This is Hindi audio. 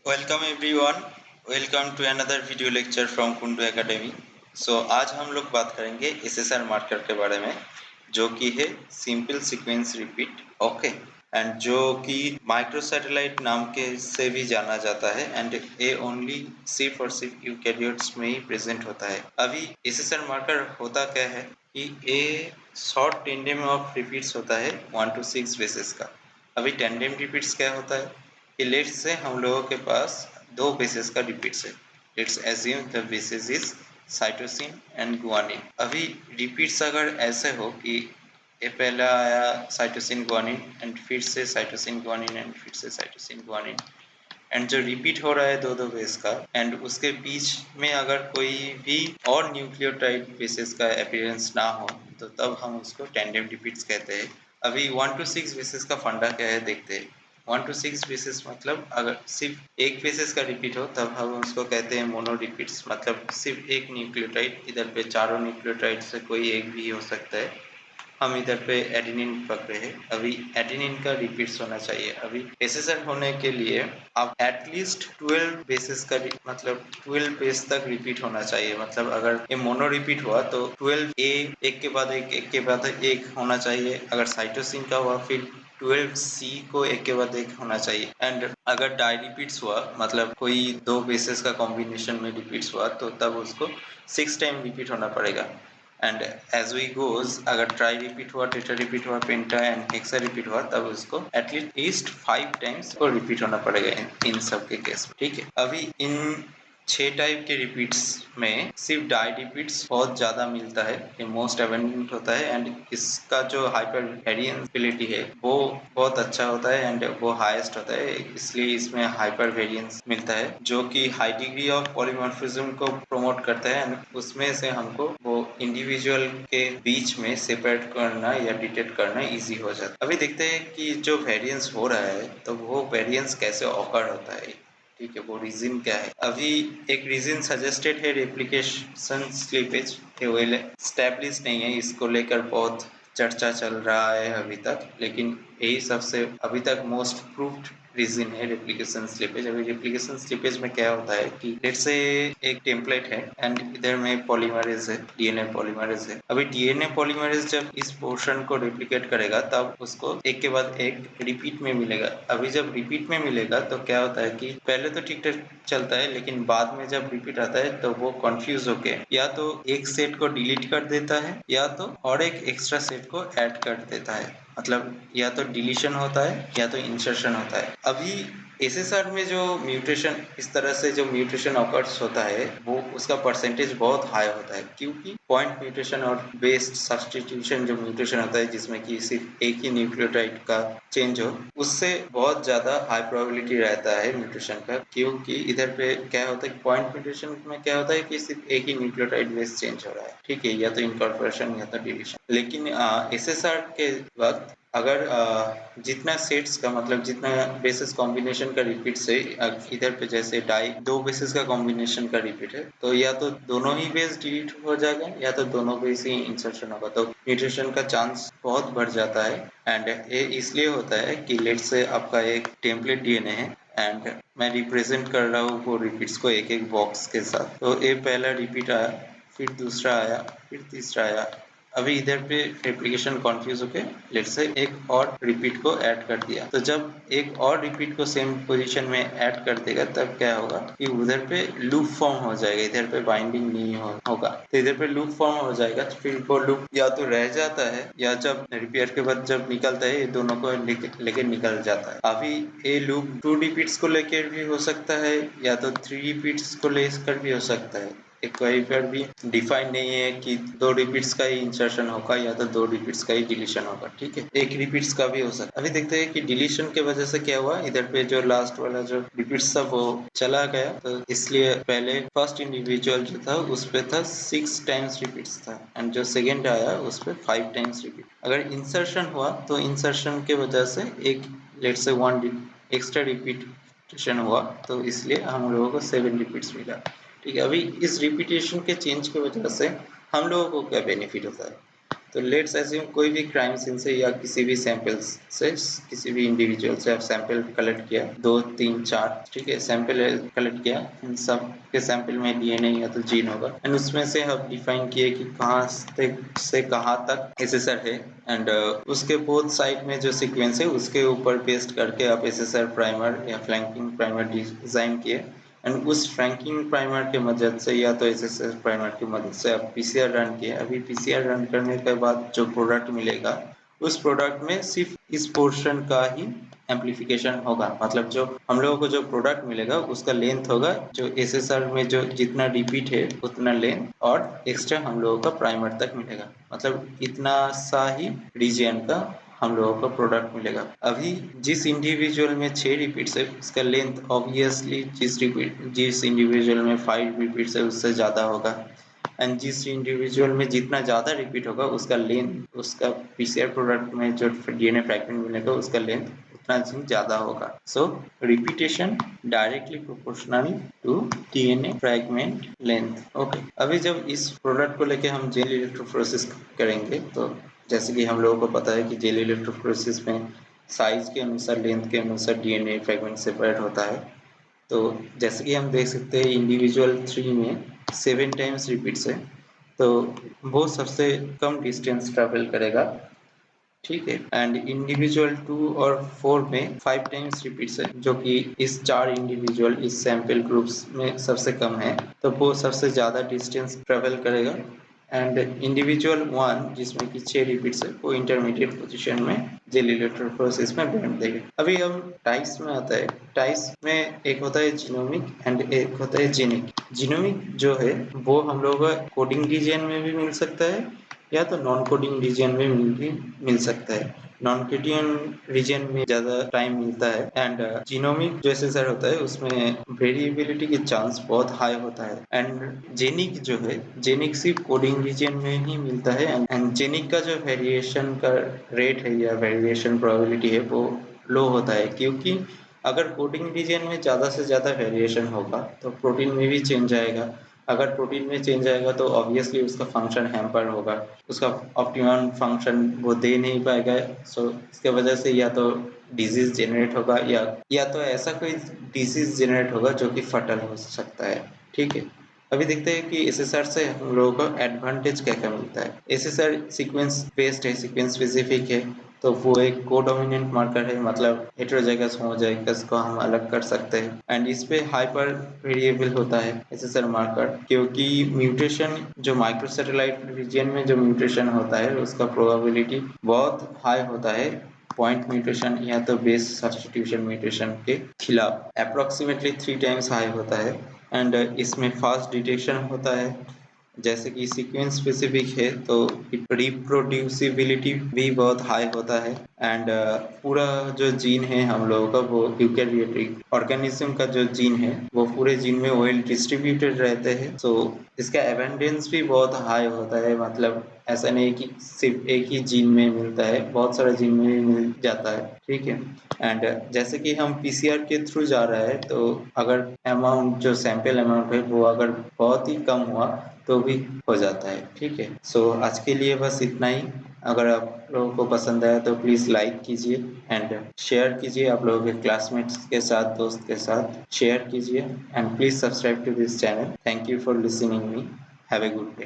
Welcome everyone. Welcome to another video lecture from Kundu Academy. आज हम लोग बात करेंगे एसएसआर मार्कर के बारे में, जो कि है simple sequence repeat. Okay, and जो कि माइक्रो सैटेलाइट नाम के से भी जाना जाता है, एंड ये ओनली सिर्फ और सिर्फ यूकैरियोट्स में ही प्रेजेंट होता है। अभी एसएसआर मार्कर होता क्या है कि ये शॉर्ट टेंडेम ऑफ रिपीट्स होता है 1 to 6 बेसिस का। अभी टेंडेम रिपीट्स क्या होता है कि लेट्स से हम लोगों के पास दो बेसिस का रिपीट्स है। Let's assume the basis is cytosine and guanine. अभी रिपीट्स अगर ऐसे हो कि ये पहला आया साइटोसिन गुआनिन एंड फिर से साइटोसिन गुआनिन एंड फिर से साइटोसिन गुआनिन, एंड जो रिपीट हो रहा है दो दो बेस का, एंड उसके बीच में अगर कोई भी और न्यूक्लियोटाइड बेसिस का अपीयरेंस ना हो, तो तब हम उसको टेंडेम रिपीट्स कहते हैं। अभी 1 to 6 बेसिस का फंडा क्या है देखते हैं। 1 to 6 बेसिस मतलब अगर सिर्फ एक बेसिस का रिपीट हो तब हम उसको कहते हैं मोनो रिपीट्स, मतलब सिर्फ एक न्यूक्लियोटाइड, इधर पे चारों न्यूक्लियोटाइड से कोई एक भी हो सकता है। हम इधर पे एडेनिन पकड़े हैं। अभी एडेनिन का रिपीट्स होना चाहिए। अभी एसएसआर होने के लिए आप एटलीस्ट 12 बेसिस का मतलब 12 बेस तक रिपीट होना चाहिए। मतलब अगर ये मोनो रिपीट हुआ तो 12 ए एक के बाद एक के बाद एक होना चाहिए। अगर साइटोसिन का हुआ फिर 12 सी को एक के बाद एक होना चाहिए। एंड अगर डाई रिपीट्स हुआ, मतलब कोई दो बेसिस का कॉम्बिनेशन में रिपीट्स हुआ, तो तब उसको 6 टाइम रिपीट होना पड़ेगा। एंड एज वी गोज, अगर ट्राई रिपीट हुआ, टेट्रा रिपीट हुआ, पेंटा एंड हेक्सा रिपीट हुआ, तब उसको एटलीस्ट 5 टाइम्स को रिपीट होना पड़ेगा इन सब के केस में। ठीक है, अभी इन 6 टाइप के रिपीट्स में सिर्फ डाई रिपीट्स बहुत ज्यादा मिलता है, ये मोस्ट एबंडेंट होता है, एंड इसका जो हाइपर वेरिएंसबिलिटी है वो बहुत अच्छा होता है एंड वो हाईएस्ट होता है, इसलिए इसमें हाइपर वेरिएंस मिलता है, जो कि हाई डिग्री ऑफ पॉलीमॉर्फिज्म को प्रमोट करता है। एंड उसमें से हमको वो इंडिविजुअल के बीच में सेपरेट करना या डिटेक्ट करना इजी हो जाता है। अभी देखते हैं कि जो वेरिएंस हो रहा है तो वो वेरिएंस कैसे ऑकर होता है। ठीक है, वो रीजन क्या है। अभी एक रीजन सजेस्टेड है रेप्लिकेशन स्लीपेज, ये वेल एस्टैब्लिश नहीं है, इसको लेकर बहुत चर्चा चल रहा है अभी तक, लेकिन यही सबसे अभी तक मोस्ट प्रूव्ड रीजन है रेप्लिकेशन स्लीपेज। अभी रेप्लिकेशन स्लीपेज में क्या होता है कि लेट्स से एक टेम्पलेट है एंड इधर में पॉलीमरेज है, डीएनए पॉलीमरेज है। अभी डीएनए पॉलीमरेज जब इस पोर्शन को रेप्लिकेट करेगा तब उसको एक के बाद एक रिपीट में मिलेगा। अभी जब रिपीट में मिलेगा तो क्या होता है कि पहले तो ठीक ठाक चलता है, लेकिन बाद में जब रिपीट आता है तो वो कंफ्यूज होके या तो एक सेट को डिलीट कर देता है या तो और एक एक्स्ट्रा सेट को ऐड कर देता है। मतलब या तो डिलीशन होता है या तो इंसर्शन होता है। अभी एसएसआर में जो म्यूटेशन, इस तरह से जो म्यूटेशन ऑकर्स होता है वो उसका परसेंटेज बहुत हाई होता है, क्योंकि पॉइंट म्यूटेशन और बेस्ड सब्सटीट्यूशन जो म्यूटेशन होता है जिसमें कि सिर्फ एक ही न्यूक्लियोटाइड का चेंज हो, उससे बहुत ज्यादा हाई प्रोबेबिलिटी रहता है म्यूटेशन का। क्योंकि इधर पे क्या होता है, पॉइंट म्यूटेशन में क्या होता है कि सिर्फ एक ही न्यूक्लियोटाइड बेस चेंज हो रहा है। ठीक है, या तो इनकॉर्पोरेशन या तो डिलीशन। लेकिन एसएसआर के वक्त अगर जितना सेट्स का, मतलब जितना बेसिस कॉम्बिनेशन का रिपीट से इधर पे जैसे डाई दो बेसिस का कॉम्बिनेशन का रिपीट है, तो या तो दोनों ही बेस डिलीट हो जाएगा या तो दोनों बेस ही इंसर्शन होगा, तो म्यूटेशन का चांस बहुत बढ़ जाता है। एंड ये इसलिए होता है कि लेट से आपका एक टेम्पलेट डीएनए है एंड मैं रिप्रेजेंट कर रहा हूँ वो रिपीट्स को एक एक बॉक्स के साथ। तो ये पहला रिपीट आया, फिर दूसरा आया, फिर तीसरा आया। अभी इधर पे रेप्लिकेशन कॉन्फ्यूज होके लेट्स से एक और रिपीट को ऐड कर दिया, तो जब एक और रिपीट को सेम पोजीशन में ऐड कर देगा तब क्या होगा कि उधर पे लूप फॉर्म हो जाएगा, इधर पे बाइंडिंग नहीं होगा। तो इधर पे लूप फॉर्म हो जाएगा, तो फिर वो लूप या तो रह जाता है या जब रिपेयर के बाद जब निकलता है ये दोनों को लेके निकल जाता है। अभी ये लूप 2 रिपीट्स को लेकर भी हो सकता है या तो 3 रिपीट्स को लेकर भी हो सकता है। एक कहीं पर भी डिफाइन नहीं है कि 2 रिपीट्स का ही इंसर्शन होगा या तो 2 रिपीट्स का ही डिलीशन होगा। ठीक है, एक रिपीट्स का भी हो सकता है। अभी देखते हैं कि डिलीशन के वजह से क्या हुआ, इधर पे जो लास्ट वाला जो रिपीट्स था वो चला गया, तो इसलिए पहले फर्स्ट इंडिविजुअल जो था उस पे था 6 टाइम्स रिपीट्स था एंड जो सेकेंड आया उस पे 5 टाइम्स रिपीट। अगर इंसर्शन हुआ तो इंसर्शन के वजह से एक लेट्स से 1 एक्स्ट्रा रिपीटेशन हुआ, तो इसलिए हम लोगों को 7 रिपीट्स मिला। ठीक है, अभी इस रिपीटेशन के चेंज की वजह से हम लोगों को क्या बेनिफिट होता है, तो लेट्स एज्यूम कोई भी क्राइम सीन से या किसी भी सैंपल्स से, किसी भी इंडिविजुअल से आप सैंपल कलेक्ट किया, 2 3 4, ठीक है, सैंपल कलेक्ट किया, इन सब के सैंपल में डीएनए या तो जीन होगा, एंड उसमें से आप डिफाइन किए कि कहाँ से कहाँ तक एसेसर है, एंड उसके बोथ साइड में जो सीक्वेंस है उसके ऊपर पेस्ट करके आप एसेसर प्राइमर या फ्लैंकिंग प्राइमर डिजाइन किए, एंड उस फ्लैंकिंग प्राइमर के मदद से या तो एसएसएस प्राइमर की मदद से आप पीसीआर रन किए। अभी पीसीआर रन करने के बाद जो प्रोडक्ट मिलेगा, उस प्रोडक्ट में सिर्फ इस पोर्शन का ही एम्पलीफिकेशन होगा, मतलब जो हम लोगों को जो प्रोडक्ट मिलेगा उसका लेंथ होगा जो एसएसआर में जो जितना रिपीट है उतना लेंथ, और एक्स्ट्रा हम लोगों का प्राइमर तक मिलेगा, मतलब इतना सा ही रीजन का हम लोगों को प्रोडक्ट मिलेगा। अभी जिस इंडिविजुअल में 6 रिपीट्स है उसका लेंथ ऑब्वियसली जिस इंडिविजुअल में 5 रिपीट्स है उससे ज़्यादा होगा, एंड जिस इंडिविजुअल में जितना ज़्यादा रिपीट होगा उसका लेंथ, उसका पीसीआर प्रोडक्ट में जो डीएनए फ्रैगमेंट मिलेगा उसका लेंथ उतना ही ज़्यादा होगा। So repetition directly proportional to DNA fragment length. Okay, अभी जब इस प्रोडक्ट को लेके हम जेल इलेक्ट्रोफोरेसिस करेंगे, तो जैसे कि हम लोगों को पता है कि जेल इलेक्ट्रोफोरेसिस में साइज के अनुसार, लेंथ के अनुसार डीएनए फ्रैगमेंट सेपरेट होता है। तो जैसे कि हम देख सकते हैं इंडिविजुअल 3 में 7 टाइम्स रिपीट्स है, तो वो सबसे कम डिस्टेंस ट्रेवल करेगा, ठीक है, एंड इंडिविजुअल 2 और 4 में 5 टाइम्स रिपीट्स है, जो कि इस 4 इंडिविजुअल इस सैंपल ग्रुप्स में सबसे कम है, तो वो सबसे ज़्यादा डिस्टेंस ट्रेवल करेगा, एंड इंडिविजुअल 1 जिसमें कि 6 रिपीट्स है वो इंटरमीडिएट पोजीशन में जेल इलेक्ट्रोफोरेसिस में बैंड देगा। अभी हम टाइप्स में आता है, टाइप्स में एक होता है जीनोमिक एंड एक होता है जेनिक। जीनोमिक जो है वो हम लोगों का कोडिंग रीजन में भी मिल सकता है या तो नॉन कोडिंग रीजन में भी मिल सकता है। नॉन कोडिंग रीजन में ज़्यादा टाइम मिलता है, एंड जीनोमिक जो एसेसर होता है उसमें वेरिएबिलिटी की चांस बहुत हाई होता है, एंड जेनिक जो है, जेनिक सिर्फ कोडिंग रीजन में ही मिलता है, एंड जेनिक का जो वेरिएशन का रेट है या वेरिएशन प्रोबेबिलिटी है वो लो होता है, क्योंकि अगर कोडिंग रीजन में ज़्यादा से ज़्यादा वेरिएशन होगा तो प्रोटीन में भी चेंज आएगा, अगर प्रोटीन में चेंज आएगा तो ऑब्वियसली उसका फंक्शन हैम्पर होगा, उसका ऑप्टिमम फंक्शन वो दे नहीं पाएगा। सो इसके वजह से या तो डिजीज जनरेट होगा या तो ऐसा कोई डिजीज जनरेट होगा जो कि फटल हो सकता है, ठीक है। अभी देखते हैं कि एसएसआर से हम लोगों को एडवांटेज क्या क्या मिलता है। एसएसआर सीक्वेंस बेस्ड है, सीक्वेंस स्पेसिफिक है, तो वो एक कोडोमिनेंट मार्कर है, मतलब हेटेरोजाइगस होमोजाइगस को हम अलग कर सकते हैं, एंड इस पे हाइपर वेरिएबल होता है एसएसआर मार्कर, क्योंकि म्यूटेशन जो माइक्रोसैटेलाइट रीजन में जो म्यूटेशन होता है उसका प्रोबेबिलिटी बहुत हाई होता है पॉइंट म्यूटेशन या तो बेस सब्स्टिट्यूशन म्यूटेशन के खिलाफ, अप्रोक्सीमेटली 3 टाइम्स हाई होता है, एंड इसमें फास्ट डिटेक्शन होता है। जैसे कि सीक्वेंस स्पेसिफिक है तो रिप्रोड्यूसिबिलिटी भी बहुत हाई होता है, एंड पूरा जो जीन है हम लोगों का वो यूकैरियोटिक ऑर्गेनिज्म का जो जीन है वो पूरे जीन में वेल डिस्ट्रीब्यूटेड रहते हैं, सो इसका एबंडेंस भी बहुत हाई होता है, मतलब ऐसा नहीं कि सिर्फ एक ही जीन में मिलता है, बहुत सारे जीन में भी मिल जाता है, ठीक है। एंड जैसे कि हम पीसीआर के थ्रू जा रहा है तो अगर अमाउंट जो सैंपल अमाउंट है वो अगर बहुत ही कम हुआ तो भी हो जाता है, ठीक है। सो आज के लिए बस इतना ही। अगर आप लोगों को पसंद आया तो प्लीज़ लाइक कीजिए एंड शेयर कीजिए, आप लोगों के क्लासमेट्स के साथ, दोस्त के साथ शेयर कीजिए, and please subscribe to this channel. Thank you for listening me. Have a good day.